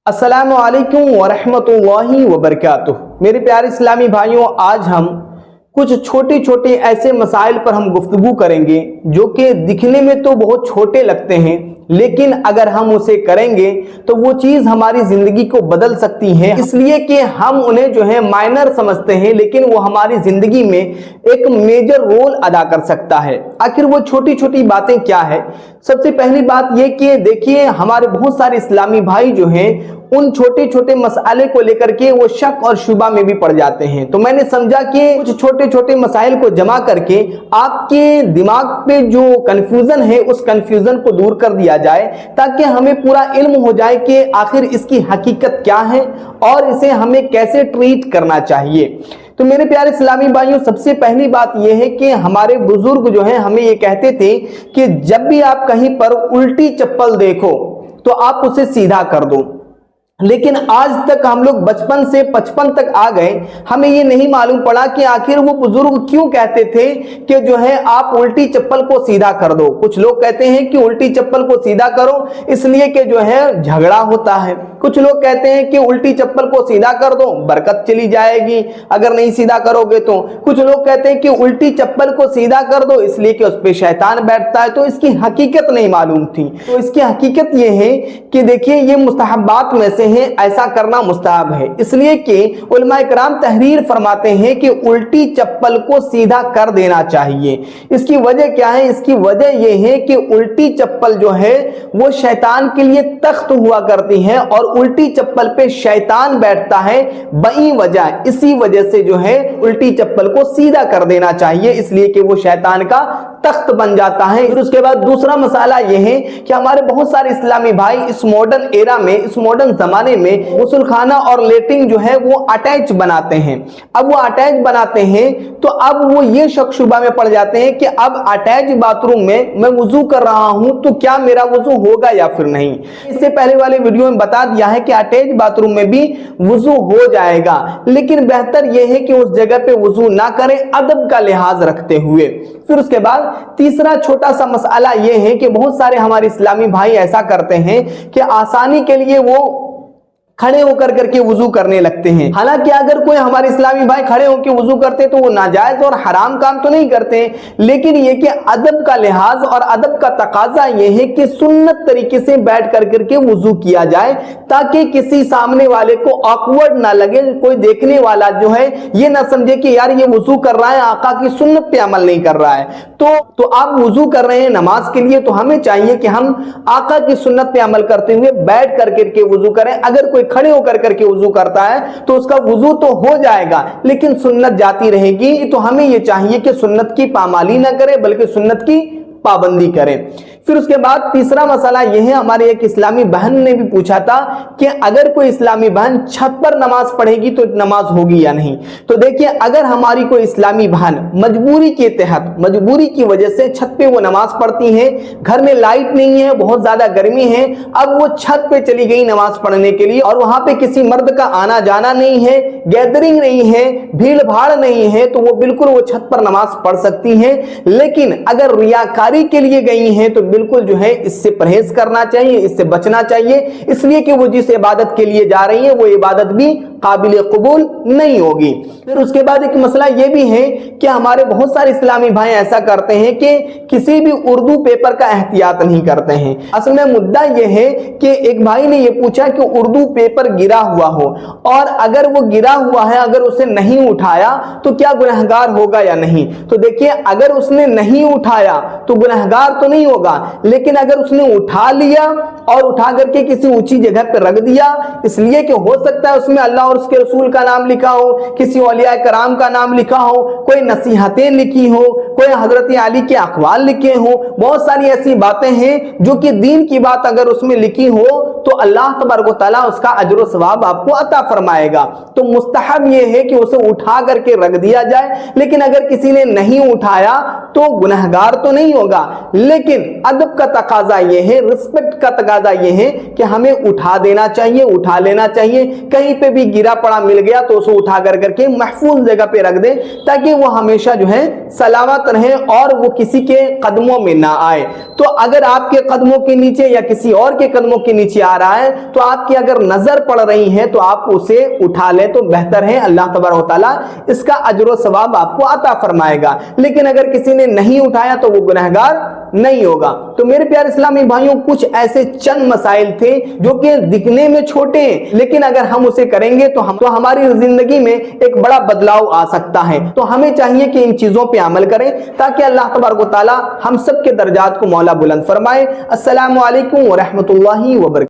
अस्सलामु अलैकुम वरहमतुल्लाहि वबरकातुह। मेरे प्यारे इस्लामी भाइयों, आज हम कुछ छोटे छोटे ऐसे मसाइल पर हम गुफ्तगू करेंगे जो कि दिखने में तो बहुत छोटे लगते हैं, लेकिन अगर हम उसे करेंगे तो वो चीज़ हमारी ज़िंदगी को बदल सकती है। इसलिए कि हम उन्हें जो है माइनर समझते हैं, लेकिन वो हमारी ज़िंदगी में एक मेजर रोल अदा कर सकता है। आखिर वो छोटी छोटी बातें क्या है? सबसे पहली बात ये कि देखिए, हमारे बहुत सारे इस्लामी भाई जो हैं उन छोटे छोटे मसाले को लेकर के वो शक और शुबा में भी पड़ जाते हैं। तो मैंने समझा कि कुछ छोटे छोटे मसाइल को जमा करके आपके दिमाग पे जो कंफ्यूजन है उस कंफ्यूजन को दूर कर दिया जाए, ताकि हमें पूरा इल्म हो जाए कि आखिर इसकी हकीकत क्या है और इसे हमें कैसे ट्रीट करना चाहिए। तो मेरे प्यारे इस्लामी भाइयों, सबसे पहली बात यह है कि हमारे बुजुर्ग जो हैं हमें ये कहते थे कि जब भी आप कहीं पर उल्टी चप्पल देखो तो आप उसे सीधा कर दो। लेकिन आज तक हम लोग बचपन से 55 तक आ गए, हमें ये नहीं मालूम पड़ा कि आखिर वो बुजुर्ग क्यों कहते थे कि जो है आप उल्टी चप्पल को सीधा कर दो। कुछ लोग कहते हैं कि उल्टी चप्पल को सीधा करो इसलिए कि जो है झगड़ा होता है। कुछ लोग कहते हैं कि उल्टी चप्पल को सीधा कर दो, बरकत चली जाएगी अगर नहीं सीधा करोगे तो। कुछ लोग कहते हैं कि उल्टी चप्पल को सीधा कर दो इसलिए कि उस पे शैतान बैठता है। तो इसकी हकीकत नहीं मालूम थी। तो इसकी हकीकत ये है कि देखिए, ये मुस्तहबात में से है, ऐसा करना मुस्तहब है। इसलिए कि उलमा इकराम तहरीर फरमाते हैं कि उल्टी चप्पल को सीधा कर देना चाहिए। इसकी वजह क्या है? इसकी वजह यह है कि उल्टी चप्पल जो है वो शैतान के लिए तख्त हुआ करती है और उल्टी चप्पल पे शैतान बैठता है बई वजह। इसी वजह से जो है उल्टी चप्पल को सीधा कर देना चाहिए, इसलिए कि वो शैतान का तख्त बन जाता है। फिर उसके बाद दूसरा मसाला यह है कि हमारे बहुत सारे इस्लामी भाई इस मॉडर्न एरा में, इस मॉडर्न जमाने में गुस्लखाना और लेटिंग जो है वो अटैच बनाते हैं। अब वो अटैच बनाते हैं तो अब वो ये शक शुबा में पड़ जाते हैं कि अब अटैच बाथरूम में मैं वुजू कर रहा हूं तो क्या मेरा वुजू होगा या फिर नहीं। इससे पहले वाले वीडियो में बता दिया है कि अटैच बाथरूम में भी वुजू हो जाएगा, लेकिन बेहतर यह है कि उस जगह पे वुजू ना करें अदब का लिहाज रखते हुए। फिर उसके बाद तीसरा छोटा सा मसला यह है कि बहुत सारे हमारे इस्लामी भाई ऐसा करते हैं कि आसानी के लिए वो खड़े होकर करके वुजू करने लगते हैं। हालांकि अगर कोई हमारे इस्लामी भाई खड़े होकर वुजू करते तो वो नाजायज और हराम काम तो नहीं करते, लेकिन ये कि अदब का लिहाज और अदब का तकाजा ये है कि सुन्नत तरीके से बैठ कर करके वुजू किया जाए, ताकि किसी सामने वाले को ऑकवर्ड ना लगे, कोई देखने वाला जो है ये ना समझे कि यार ये वुजू कर रहा है, आका की सुन्नत पे अमल नहीं कर रहा है। तो आप वुजू कर रहे हैं नमाज के लिए, तो हमें चाहिए कि हम आका की सुन्नत पे अमल करते हुए बैठ कर करके वुजू करें। अगर कोई खड़े होकर करके वुजू करता है तो उसका वुजू तो हो जाएगा, लेकिन सुन्नत जाती रहेगी। तो हमें यह चाहिए कि सुन्नत की पामाली ना करें बल्कि सुन्नत की पाबंदी करें। फिर उसके बाद तीसरा मसला यह है, हमारे एक इस्लामी बहन ने भी पूछा था कि अगर कोई इस्लामी बहन छत पर नमाज पढ़ेगी तो नमाज होगी या नहीं। तो देखिए, अगर हमारी कोई इस्लामी बहन मजबूरी के तहत, मजबूरी की वजह से छत पे वो नमाज पढ़ती है, घर में लाइट नहीं है, बहुत ज्यादा गर्मी है, अब वो छत पे चली गई नमाज पढ़ने के लिए और वहां पे किसी मर्द का आना जाना नहीं है, गैदरिंग नहीं है, भीड़ भाड़ नहीं है, तो वो बिल्कुल वो छत पर नमाज पढ़ सकती है। लेकिन अगर रियाकारी के लिए गई है तो बिल्कुल जो है इससे परहेज करना चाहिए, इससे बचना चाहिए, इसलिए कि वो जिस इबादत के लिए जा रही है वो इबादत भी काबिल कबूल नहीं होगी। फिर उसके बाद एक मसला ये भी है कि हमारे बहुत सारे इस्लामी भाई ऐसा करते हैं कि किसी भी उर्दू पेपर का एहतियात नहीं करते हैं। असल में मुद्दा यह है कि एक भाई ने यह पूछा कि उर्दू पेपर गिरा हुआ हो और अगर वो गिरा हुआ है, अगर उसे नहीं उठाया तो क्या गुनहगार होगा या नहीं। तो देखिए, अगर उसने नहीं उठाया तो गुनहगार तो नहीं होगा, लेकिन अगर उसने उठा लिया और उठा करके किसी ऊंची जगह पर रख दिया, इसलिए कि हो सकता है उसमें अल्लाह और उसके रसूल का नाम लिखा हो, किसी औलिया कराम का नाम लिखा हो, कोई नसीहतें लिखी हो, कोई हजरत अली के अक़वाल लिखे हो, बहुत सारी ऐसी बातें हैं जो कि दीन की बात अगर उसमें लिखी हो तो अल्लाह तबारक व तआला उसका अजर व सवाब आपको अता फरमाएगा। तो मुस्तहब ये है कि उसे उठा करके रख दिया जाए, लेकिन अगर किसी ने नहीं उठाया तो गुनहगार तो नहीं होगा, लेकिन अदब का तकाजा ये है, रिस्पेक्ट का तकादा ये है कि हमें उठा देना चाहिए, उठा लेना चाहिए। कहीं पे भी गिरा पड़ा मिल गया तो उसे उठा करके महफूज जगह पे रख दे, ताकि वो हमेशा जो है सलामत रहे और वो किसी के कदमों में ना आए। तो अगर आपके कदमों के नीचे या किसी और के कदमों के नीचे आ रहा है तो आपकी अगर नजर पड़ रही है तो आप उसे उठा लें तो बेहतर है। अल्लाह तबारक व तआला इसका अजर व सवाब आपको अता फरमाएगा। लेकिन अगर किसी ने नहीं उठाया तो वो गुनहगार नहीं होगा। तो मेरे प्यारे इस्लामी भाइयों, कुछ ऐसे चंद मसाइल थे जो कि दिखने में छोटे हैं, लेकिन अगर हम उसे करेंगे तो हमारी जिंदगी में एक बड़ा बदलाव आ सकता है। तो हमें चाहिए कि इन चीजों पे अमल करें ताकि अल्लाह तबारक व तआला हम सब के दर्जात को मौला बुलंद फरमाए। अस्सलामु अलैकुम व रहमतुल्लाहि व बरकातहू।